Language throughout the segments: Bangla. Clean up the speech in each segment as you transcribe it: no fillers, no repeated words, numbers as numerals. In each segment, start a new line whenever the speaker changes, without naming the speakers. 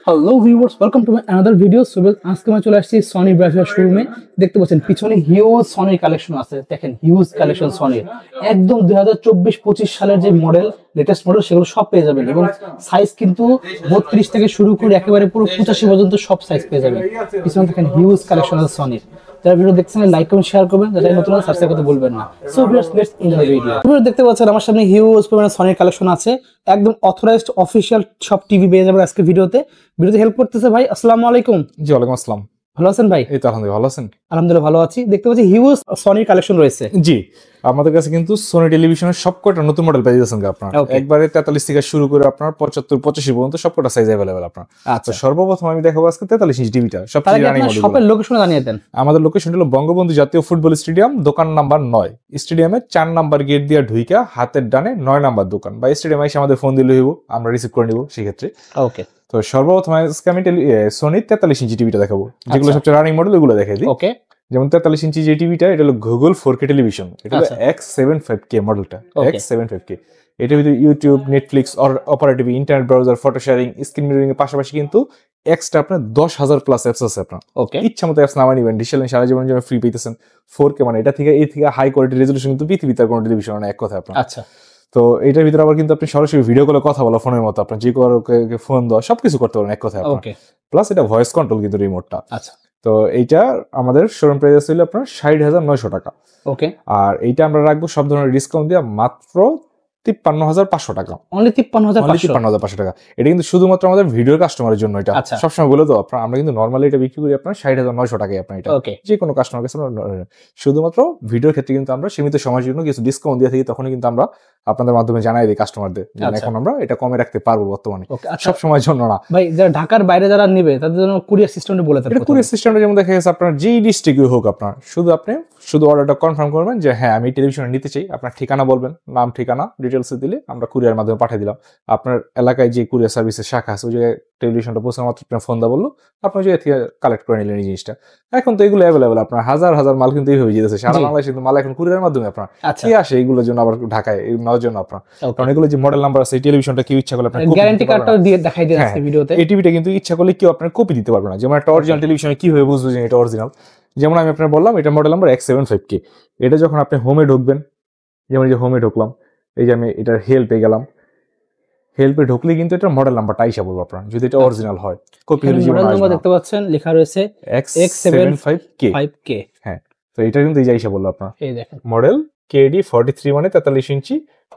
Hello viewers, welcome to my another video. So আজকে আমি চলে আসছি সনি ব্রাভিয়া শোরুমে। দেখতে পাচ্ছেন পিছনে হিউজ সনির কালেকশন আছে। দেখেন হিউজ কালেকশন সনির, একদম 2024-25 সালের যে মডেল, লেটেস্ট মডেল, সেগুলো সব পেয়ে যাবেন। এবং সাইজ কিন্তু 32 থেকে শুরু করে একেবারে পুরো 85 পর্যন্ত সব সাইজ পেয়ে যাবেন। পিছনে দেখেন হিউজ কালেকশন আছে সনির। যারা ভিডিও দেখছেন লাইক কমেন্ট শেয়ার করবেন, যারা নতুন সাবস্ক্রাইব করতে ভুলবেন না। So viewers, let's enjoy the video. Video দেখতে পাচ্ছেন আমার সামনে হিউজ পরিমাণে সনির কালেকশন আছে। একদম অথরাইজড অফিশিয়াল সব টিভি পেয়ে যাবেন আজকে ভিডিওতে হেল্প করতেছে ভাই। আসসালামু আলাইকুম।
জি ওয়ালাইকুম আসসালাম।
ভালো আছেন ভাই?
এই তো আলহামদুলিল্লাহ ভালো আছেন?
আলহামদুলিল্লাহ ভালো আছি। দেখতে পাচ্ছি হিউজ সনির কালেকশন রয়েছে।
জি, আমাদের কাছে কিন্তু সোনি টেলিভিশনের সবকটা নতুন মডেল পেয়ে যাচ্ছেন আপনার। একবারে 43 থেকে শুরু করে আপনার 75-85 পর্যন্ত সবকটা সাইজ अवेलेबल আপনার। আচ্ছা, সর্বপ্রথম আমি দেখাবো আজকে 43 ইঞ্চি টিভিটা। সবচেয়ে রানিং মডেল।
শপের লোকেশন জানিয়ে দেন।
আমাদের লোকেশন হলো বঙ্গবন্ধু জাতীয় ফুটবল স্টেডিয়াম, দোকান নাম্বার 9। স্টেডিয়ামে 4 নাম্বার গেট দিয়ে ঢুইকা হাতের ডানে 9 নাম্বার দোকান। বা স্টেডিয়ামে এসে আমাদের ফোন দিলে হইব, আমরা রিসিভ করে নিব সেই ক্ষেত্রে।
ওকে। তো
সর্বপ্রথম আজকে আমি সোনি 43 ইঞ্চি টিভিটা দেখাবো, যেগুলো সবচেয়ে রানিং মডেল ওগুলো দেখাই দিই।
ওকে।
যেমন 43 ইঞ্চি যে টিভিটা, এটা হলো গুগল 4K টেলিভিশন। এটা হলো X75K মডেলটা, X75K। এটার ভিতরে YouTube, Netflix, operative, internet browser, photo sharing, screen mirroring এর পাশাপাশি কিন্তু এক্সট্রা আপনার 10,000 প্লাস অ্যাপস আছে আপনার। ইচ্ছা মতো অ্যাপস নামাই নিবেন, ডিজিটাল সারা জীবনের জন্য ফ্রি পেতেছেন। 4K মানে এটা থেকে এই থেকে হাই কোয়ালিটি রেজলিউশন কিন্তু পৃথিবীতে কোনো টেলিভিশন না, এক কথা আপনার।
আচ্ছা।
তো এটার ভিতরে আবার কিন্তু আপনি সরাসরি ভিডিও কলে কথা বলা, ফোনের মতো আপনার যে কাউকে ফোন দেওয়া সবকিছু করতে পারেন এক কথা আপনার। প্লাস এটা ভয়েস কন্ট্রোল কিন্তু রিমোটটা। আচ্ছা। তো এইটা আমাদের শোরুম প্রাইস ছিল আপনার 60,900 টাকা। ওকে। আর এইটা আমরা রাখবো সব ধরনের ডিসকাউন্ট দিয়ে মাত্র 53,500 টাকা।
অনলি 53,500
টাকা। এটা কিন্তু শুধুমাত্র আমাদের ভিডিওর কাস্টমারের জন্য। এটা সবসময় বলে তো আপনার, আমরা কিন্তু নর্মালি এটা বিক্রি করি আপনার 60,900 টাকায় আপনার। এটা যে কোনো কাস্টমার কাছে শুধুমাত্র ভিডিওর ক্ষেত্রে কিন্তু আমরা সীমিত সময়ের জন্য কিছু ডিসকাউন্ট দিয়ে থাকি, তখনই কিন্তু আমরা আপনাদের মাধ্যমে জানাই দিই কাস্টমারদের। এখন আমরা এটা কমে রাখতে পারবো বর্তমানে, সব সময়ের জন্য না
ভাই। যারা ঢাকার বাইরে যারা নেবে তাদের জন্য কুরিয়ার সিস্টেমে বলে থাকি।
কুরিয়ার সিস্টেমে যেমন দেখা গেছে আপনার যেই ডিস্ট্রিক্টে হোক, আপনার শুধু অর্ডারটা কনফার্ম করবেন যে হ্যাঁ আমি টেলিভিশন নিতে চাই। আপনার ঠিকানা বলবেন, নাম ঠিকানা ডিটেলস দিলে আমরা কুরিয়ার মাধ্যমে পাঠিয়ে দিলাম। আপনার এলাকায় যে কুরিয়ার সার্ভিসের শাখা আছে, ওই জায়গায় টেলিভিশনটা পৌঁছানো মাত্র আপনার ফোন দা বললো, আপনি ওই জায়গা থেকে কালেক্ট করে নিলেন এই জিনিসটা। এখন তো এগুলো অ্যাভেলেবল আপনার হাজার হাজার মাল কিন্তু এইভাবে যেতেছে সারা বাংলাদেশে, কিন্তু মাল এখন কুরিয়ার মাধ্যমে আপনার কি আসে এইগুলোর জন্য, আবার ঢাকায় নেওয়ার জন্য আপনার। কারণ এগুলো যে মডেল নাম্বার আছে, টেলিভিশনটা কেউ ইচ্ছা করলে আপনার
গ্যারান্টি কার্ডটা দিয়ে দেখাই দিন আজকে ভিডিওতে।
এই টিভিটা কিন্তু ইচ্ছা করলে কেউ আপনার কপি দিতে পারবে না। যেমন একটা অরিজিনাল টেলিভিশনে কিভাবে বুঝবো যে এটা অরিজিনাল, যেমন আমি আপনার বললাম এটা মডেল নাম্বার X75K। এটা যখন আপনি হোমে ঢুকবেন, যেমন এই যে হোমে ঢুকলাম, এই যে আমি এটার হেল্পে গেলাম, হেল্পে ঢুকলে কিন্তু এটা মডেল নাম্বারটা আইসা বলবো আপনার, যদি এটা অরিজিনাল হয়। কপি হলে
মডেল নাম্বার দেখতে পাচ্ছেন লেখা রয়েছে X75K।
হ্যাঁ, তো এটা কিন্তু এই যে আইসা বললো আপনার।
এই দেখেন
মডেল KD43 মানে 43 ইঞ্চি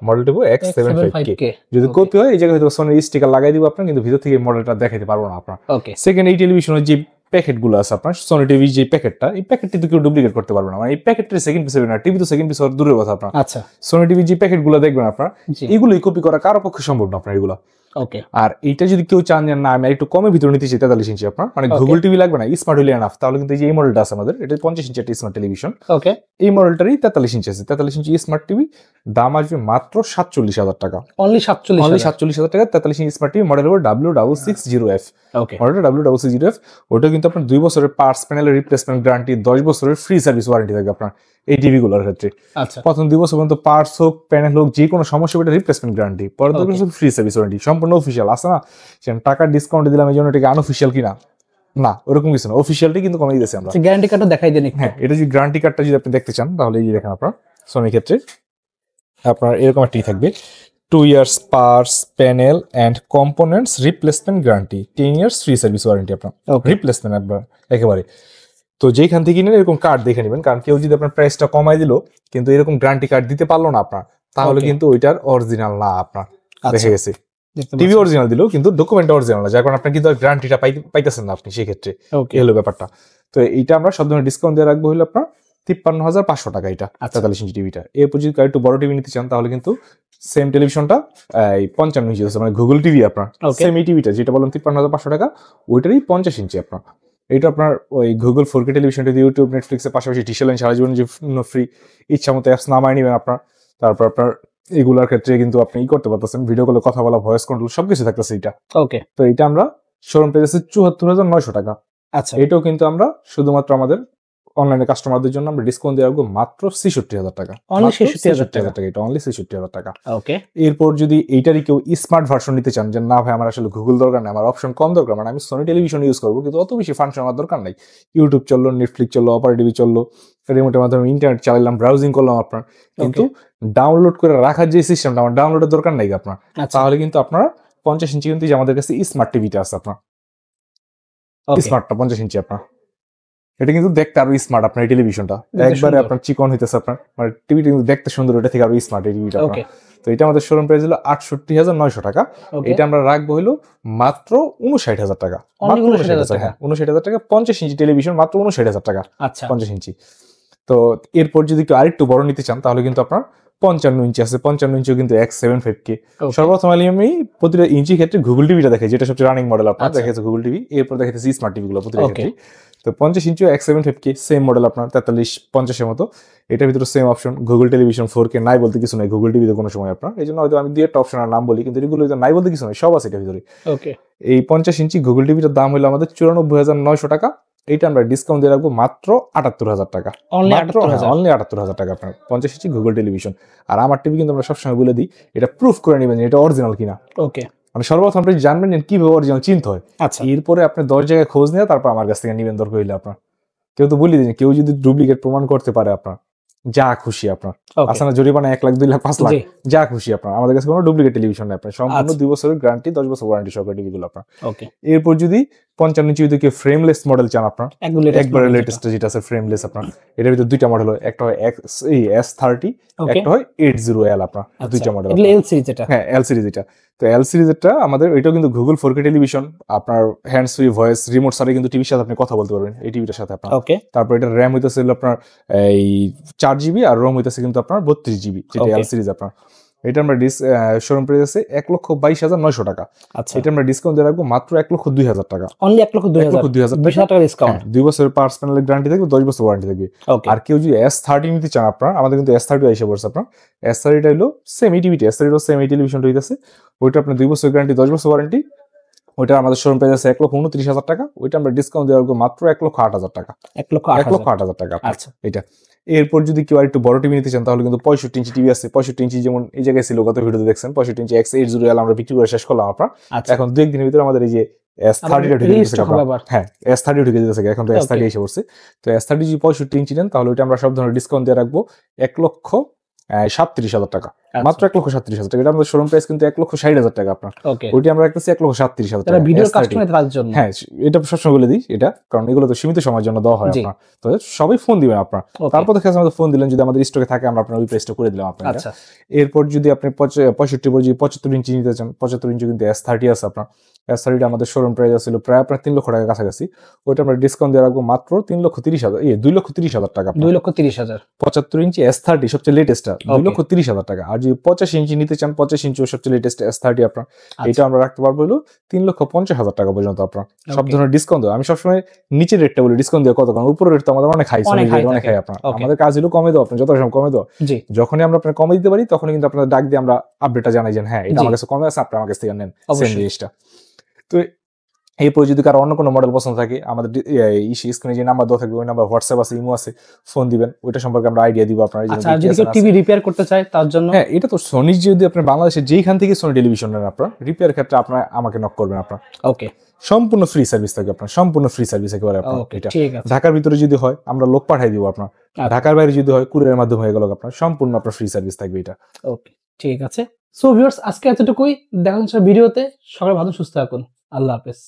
মডেল টিভি X75K। যদি কপি হয় এই জায়গায় হয়তো সোনির স্টিকার লাগাই দিব আপনার, কিন্তু ভিতর থেকে মডেলটা দেখাইতে পারবো না আপনার। সেকেন্ড, এই টেলিভিশনের যে প্যাকেট গুলো আছে আপনার, সোনি টিভি যে প্যাকেটটা, এই প্যাকেটটি তো কেউ ডুপ্লিকেট করতে পারবে না। মানে এই প্যাকেটের সেকেন্ড পিস হবে না, টিভি তো সেকেন্ড পিস হওয়ার দূরের কথা আপনার। আচ্ছা, সোনি টিভি যে প্যাকেট গুলো দেখবেন আপনার, এগুলোই কপি করা কারো পক্ষে সম্ভব না আপনার এগুলো। ওকে। আর এইটা যদি কেউ চান যে না আমি একটু কমে ভিতরে নিতে চাই 43 ইঞ্চি আপনার, মানে গুগল টিভি লাগবে না, স্মার্ট হইলে এনাফ, তাহলে কিন্তু এই মডেলটা আছে আমাদের, এটা 50 ইঞ্চি একটা স্মার্ট টেলিভিশন। ওকে। এই মডেলটারই 43 ইঞ্চি আছে। 43 ইঞ্চি স্মার্ট টিভি দাম আসবে মাত্র 47,000 টাকা।
অনলি
47,000 টাকা 43 ইঞ্চি স্মার্ট টিভি। মডেল হবে W660F। ওকে। মডেলটা W660F। ওটা কিন্তু আপনার 2 বছরের পার্টস প্যানেলের রিপ্লেসমেন্ট গ্যারান্টি, 10 বছরের ফ্রি সার্ভিস ওয়ারেন্টি থাকবে আপনার এই টিভি গুলোর ক্ষেত্রে। আচ্ছা। প্রথম 2 বছর পর্যন্ত পার্টস হোক, প্যানেল হোক, যে কোনো সমস্যা হবে রিপ্লেসমেন্ট গ্যারান্টি। পরের 2 বছর ফ্রি সার্ভিস ওয়ারেন্টি, সম্পূর্ণ অফিসিয়াল। আছে না সেখানে টাকা ডিসকাউন্ট দিলাম এই জন্য এটাকে আনঅফিসিয়াল কিনা, না ওরকম কিছু না, অফিসিয়ালটি কিন্তু কমিয়ে দিয়েছি আমরা।
গ্যারান্টি কার্ডটা দেখাই দেন।
হ্যাঁ, এটা যদি গ্যারান্টি কার্ডটা যদি আপনি দেখতে চান তাহলে এই যে দেখেন আপনার সোনির ক্ষেত্রে আপনার এরকম একটি থাকবে। 2 years parts, panel and components replacement guarantee, 10 years free service warranty আপনার। রিপ্লেসমেন্ট একবার একেবারে। তো যেখান থেকে কিনেন এরকম কার্ড দেখে নেবেন, কারণ কেউ যদি আপনার প্রাইসটা কমাই দিল কিন্তু এরকম গ্যারান্টি কার্ড দিতে পারলো না আপনার, তাহলে কিন্তু ওইটার অরিজিনাল না আপনার। দেখে গেছে টিভি অরিজিনাল দিল কিন্তু ডকুমেন্ট অরিজিনাল না, যার কারণে আপনি কিন্তু গ্যারান্টিটা পাইতেছেন না আপনি সেই ক্ষেত্রে। এই হলো ব্যাপারটা। তো এইটা আমরা সব ধরনের ডিসকাউন্ট দিয়ে রাখবো হলো আপনার 53,500 টাকা এটা 43 ইঞ্চি টিভিটা। এরপর যদি একটু বড় টিভি নিতে চান তাহলে কিন্তু সেম টেলিভিশনটা এই 55 ইঞ্চি আছে, মানে গুগল টিভি আপনার সেম এই টিভিটা যেটা বলেন 53,500 টাকা, ওইটারই 50 ইঞ্চি আপনার। এটা আপনার ওই গুগল 4K টেলিভিশনটা ইউটিউব, নেটফ্লিক্সের পাশাপাশি ডিজিটাল সারা জীবনের জন্য ফ্রি, ইচ্ছা মতো অ্যাপস নামাই নেবেন আপনার। তারপর আপনার এগুলার ক্ষেত্রে কিন্তু আপনি করতে পারতেছেন, ভিডিও কলে কথা বলা, ভয়েস কন্ট্রোল সবকিছু থাকতেছে এটা। ওকে। তো এটা আমরা শোরুম প্রাইস 74,900 টাকা। আচ্ছা, এটাও কিন্তু আমরা শুধুমাত্র আমাদের অনলাইনে কাস্টমারদের জন্য আমরা ডিসকাউন্ট দিয়ে রাখবো মাত্র 66,000 টাকা।
অনলি 66,000 টাকা।
এটা অনলি 66,000 টাকা।
ওকে,
এরপর যদি এইটারই কেউ স্মার্ট ভার্সন নিতে চান, যে না ভাই আমার আসলে গুগল দরকার নেই, আমার অপশন কম দরকার, মানে আমি সোনি টেলিভিশন ইউজ করবো কিন্তু অত বেশি ফাংশন আমার দরকার নাই, ইউটিউব চললো, নেটফ্লিক্স চললো, অপার টিভি চললো, রিমোটের মাধ্যমে ইন্টারনেট চালাইলাম, ব্রাউজিং করলাম আপনার, কিন্তু ডাউনলোড করে রাখার যে সিস্টেমটা আমার ডাউনলোডের দরকার নাই আপনার, তাহলে কিন্তু আপনারা 50 ইঞ্চি কিন্তু আমাদের কাছে স্মার্ট টিভিটা আছে আপনার, স্মার্টটা 50 ইঞ্চি আপনার, এটা কিন্তু দেখতে আরো স্মার্ট আপনার এই টেলিভিশনটা একবারে আপনার চিকন হইতেছে আপনার, মানে টিভিটা কিন্তু দেখতে সুন্দর, এটা থেকে আরো স্মার্ট এই টিভিটা আপনার। তো এটা আমাদের শোরুম প্রাইস হলো 68,900 টাকা। এটা আমরা রাখবো হলো মাত্র 59,000 টাকা, মাত্র 59,000 টাকা। 59,000 টাকা 50 ইঞ্চি টেলিভিশন, মাত্র 59,000 টাকা।
আচ্ছা,
50 ইঞ্চি। তো এরপর যদি একটু আরেকটু বড় নিতে চান তাহলে কিন্তু আপনার 55 ইঞ্চি আছে, 55 ইঞ্চিও কিন্তু X75K। সর্বপ্রথম আমি প্রতিটা ইঞ্চি ক্ষেত্রে গুগল টিভিটা দেখে, যেটা সবচেয়ে রানিং মডেল আপনার দেখাচ্ছে গুগল টিভি, এরপর দেখাচ্ছে স্মার্ট টিভি গুলো প্রতিটা ক্ষেত্রে। তো 50 ইঞ্চিও X75K সেম মডেল আপনার 4350 এর মতো, এটার ভিতরে same option, Google television 4K নাই বলতে কিছু নাই গুগল টিভিতে কোনো সময় আপনার, এই জন্য হয়তো আমি 2-1টা অপশনের নাম বলি, কিন্তু এগুলো নাই বলতে কিছু নাই, সব আছে এটার ভিতরে। এই 50 ইঞ্চি গুগল টিভিটার দাম হলো আমাদের 94,900 টাকা। এইটা আমরা ডিসকাউন্ট দিয়ে রাখবো মাত্র 78,000 টাকা, অনলি 78,000 টাকা আপনার 50 ইঞ্চি গুগল টেলিভিশন। আর আমার টিভি কিন্তু আমরা সবসময় বলে দিই এটা প্রুফ করে নেবেন এটা অরিজিনাল কিনা।
ওকে,
মানে সর্বপ্রথম আপনি জানবেন কিভাবে অরিজিনাল চিনতে হয়। আচ্ছা, এরপরে আপনি 10 জায়গায় খোঁজ নিয়ে তারপর আমার কাছ থেকে নিবেন দরকার হইলে আপনার। কেউ তো বলি দিন, কেউ যদি ডুপ্লিকেট প্রমাণ করতে পারে আপনার যা খুশি আপনার, আসলে জরিমানা 1 লাখ 2 লাখ 5 লাখ যা খুশি আপনার, আমাদের কাছে কোনো ডুপ্লিকেট টেলিভিশন নেই আপনার, সম্পূর্ণ 2 বছরের গ্যারান্টি, 10 বছর ওয়ারেন্টি সহকারে টিভিগুলো আপনার। এরপর যদি 55 ইঞ্চি যদি কেউ ফ্রেমলেস মডেল চান আপনার, একবারে লেটেস্ট যেটা আছে ফ্রেমলেস আপনার, এটার ভিতরে 2টা মডেল হয়, একটা হয় S30, একটা হয় 80L আপনার, 2টা মডেল।
এল সিরিজ এটা,
হ্যাঁ এল সিরিজ এটা। তো এল সিরিজ এটা আমাদের এটাও কিন্তু গুগল 4K টেলিভিশন, আপনার হ্যান্ডস ফ্রি ভয়েস রিমোট সাথে কিন্তু টিভির সাথে আপনি কথা বলতে পারবেন এই টিভিটার সাথে আপনার। তারপর এটা র্যাম হইতেছে আপনার এই 4GB আর রোম হইতেছে কিন্তু আপনার 32GB, যেটা এল সিরিজ আপনার। এটা আমরা শোরুম প্রাইস আছে 1,22,900 টাকা। আচ্ছা, এটা আমরা ডিসকাউন্ট দিয়ে রাখবো মাত্র 1,02,000 টাকা, অনলি 1,02,000 টাকা ডিসকাউন্ট। 2 বছরের পার্টস প্যানেলের গ্যারান্টি থাকবে, 10 বছর ওয়ারেন্টি থাকবে। আর কেউ যদি S30 নিতে চান আপনার, আমাদের কিন্তু S30 এসে পড়ছে আপনার। S30 টা হলো সেম টিভিটি, S30 সেম টেলিভিশন হইতেছে, ওইটা আপনার 2 বছর গ্যারান্টি, 10 বছর ওয়ারেন্টি। ওইটা আমাদের শোরুম প্রাইস আছে 1,29,000 টাকা। ওইটা আমরা ডিসকাউন্ট দিয়ে রাখবো মাত্র 1,08,000 টাকা, 1,08,000 টাকা। আচ্ছা, এটা। এরপর যদি কেউ একটু বড় টিভি নিতে চান তাহলে কিন্তু 65 ইঞ্চি টিভি আছে। 65 ইঞ্চি যেমন এই জায়গায় ছিল, গত ভিডিওতে দেখছেন 65 ইঞ্চি X80L আমরা বিক্রি করে শেষ করলাম আপনার। এখন 2-1 দিনের ভিতরে আমাদের এই যে S30 টা ঢুকে গেছে, হ্যাঁ S30 ঢুকে যেতেছে, এখন তো S30 এসে পড়ছে। তো S30 যদি 65 ইঞ্চি নেন তাহলে ওইটা আমরা সব ধরনের ডিসকাউন্ট দিয়ে রাখবো 1,37,000 টাকা, মাত্র 1,37,000 টাকা। এটা আমাদের শোরুম প্রাইস কিন্তু 1,60,000 টাকা আপনার, ওইটা আমরা রাখতেছি 1,37,000 টাকা।
ভিডিওর কাস্টমারদের জন্য,
হ্যাঁ এটা সবসময় বলে দিই এটা, কারণ এগুলো তো সীমিত সময়ের জন্য দেওয়া হয় আপনার। তো সবাই ফোন দিবেন আপনার, তারপর দেখে আমাদের ফোন দিলেন, যদি আমাদের স্টকে থাকে আমরা আপনার ওই প্রাইসটা করে দিলাম আপনার। এরপর যদি আপনি 65 পর যদি 75 ইঞ্চি নিতে চান, 75 ইঞ্চি কিন্তু S30 আছে আপনার। S30 আমাদের শোরুম প্রাইস ছিল প্রায় আপনার 3 লক্ষ টাকা কাছাকাছি, ওইটা আমরা ডিসকাউন্ট দিয়ে রাখবো মাত্র 2,30,000 টাকা,
2,30,000।
75 ইঞ্চি S30 সবচেয়ে লেটেস্টটা 2,30,000 টাকা। আর যদি 85 ইঞ্চি নিতে চান, 85 ইঞ্চি সবচেয়ে লেটেস্ট S30 আপনার, এটা আমরা রাখতে পারবো হলো 3,50,000 টাকা পর্যন্ত আপনার। সব ধরনের ডিসকাউন্ট দেওয়া, আমি সবসময় নিচের রেটটা বলি, ডিসকাউন্ট দেওয়া কত, কারণ উপরের রেট তো আমাদের অনেক হাই, অনেক হাই আপনার। আমাদের কাজ হলো কমে দেওয়া, আপনার যত সময় কমে দেওয়া, যখনই আমরা আপনার কমে দিতে পারি তখনই কিন্তু আপনাদের ডাক দিয়ে আমরা আপডেটটা জানাই যে হ্যাঁ এটা আমার কাছে কমে আছে, আপনি আমার কাছ থেকে নেন সেম জিনিসটা। তো এরপর যদি কারো অন্য কোনো মডেল পছন্দ থাকে, আমাদের স্ক্রিনে যে নাম্বার দেওয়া থাকবে ওই নাম্বার, হোয়াটসঅ্যাপ আছে, ইমো আছে, ফোন দিবেন, ওইটা সম্পর্কে আমরা আইডিয়া দিব আপনার।
আচ্ছা, যদি কেউ টিভি রিপেয়ার করতে চায় তার জন্য,
হ্যাঁ এটা তো সোনি, যদি আপনি বাংলাদেশের যেইখান থেকে সোনি টেলিভিশন নেন আপনার, রিপেয়ার ক্ষেত্রে আপনার আমাকে নক করবেন আপনার। ওকে, সম্পূর্ণ ফ্রি সার্ভিস থাকে আপনার, সম্পূর্ণ ফ্রি সার্ভিস একেবারে আপনার। এটা ঢাকার ভিতরে যদি হয় আমরা লোক পাঠাই দিব আপনার, ঢাকার বাইরে যদি হয় কুরিয়ারের মাধ্যমে হয়ে গেল আপনার, সম্পূর্ণ আপনার ফ্রি সার্ভিস থাকবে এটা।
ওকে, ঠিক আছে। সো ভিউয়ার্স, আজকে এতটুকুই, দেখা হচ্ছে ভিডিওতে। সবাই ভালো সুস্থ থাকুন, আল্লাহ হাফেজ।